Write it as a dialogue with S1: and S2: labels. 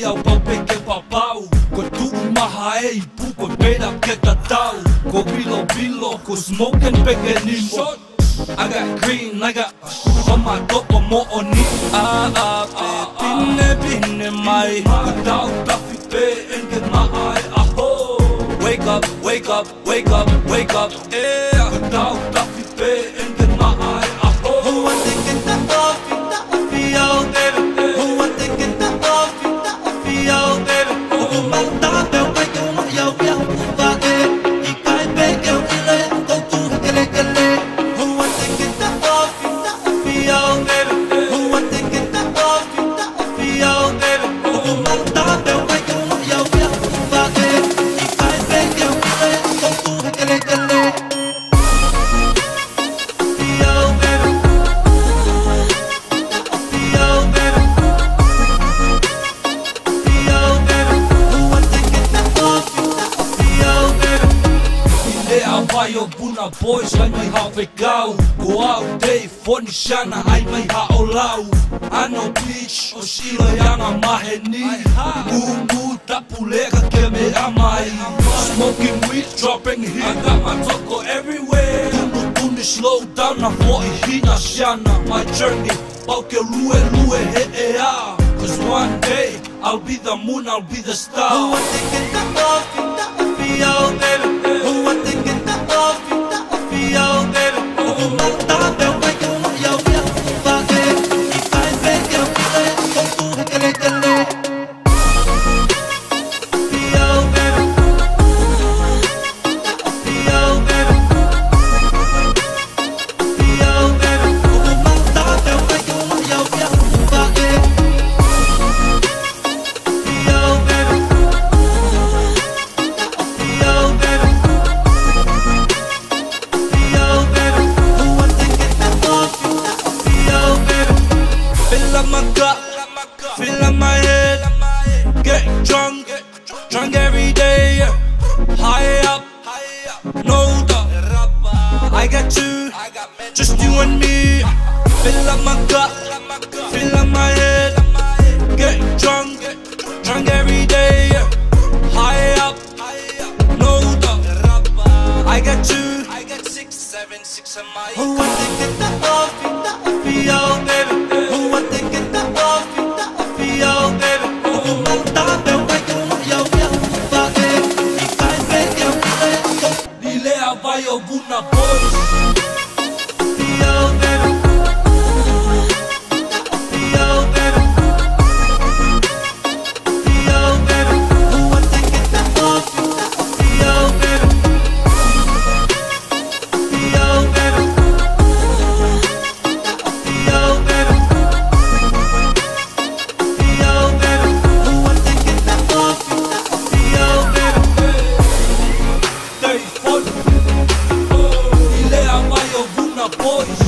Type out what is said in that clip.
S1: au pau peke papau. Ko tuu maha e ipu ko pera ke tatau. Ko bilo bilo ko smoking peke nimo. I got green, I got oma topo mo oni. Pine pine mai. Kutau tafi pe enge maai aho. Wake up, wake up, wake up, wake up. Yeah. Kutau tafi pe enge maai aho.
S2: Who I thinking that of you, baby? Who I thinking that of you, baby? Who man ta bel kai tu ma yo yo va e I kai be yo ile go tu kele kele. Who I thinking that of you, baby? Who I thinking that of you, baby? Who man ta bel kai tu ma yo yo va e I kai be yo ile go tu kele kele.
S1: Vai o buna boys ai mai hao pe kau. Ko au dei foni shana ai mai hao lau. Ano beach o shilo yanga maheni. Gungu tapuleka ke me amai. Smoking weed, dropping heat. I got my toko everywhere. Tunu slow down na foi hina shana. My journey pau ke lue lue he e a. Cause one day I'll be the moon, I'll be the star.
S2: Who I thinking that of you, baby? Who I thinking that of you, baby? Who man ta bel kai tu ma yo yo va e I kai be yo ile go tu kele kele. Yo baby, yo baby, yo baby. Who man ta bel kai tu ma yo yo va e
S1: Fill up my head, get drunk, drunk every day, high up, no doubt. I got you, just you and me. Fill up my cup, fill up my head, get drunk, drunk every day, high up, no doubt. I got you, I got 6, 7, 6 of my.
S2: Who I thinking that of you, baby? Who I thinking that of you, baby? Who man ta bel kai tu ma yo yo va e I kai be yo ile go.
S1: Nilea vai o buna boys.
S2: Yo baby, yo baby, yo baby. Who I thinking that of you, baby? Yo baby, yo baby, yo baby. Who I thinking that of you, baby?
S1: They fun. Nilea vai o buna boys.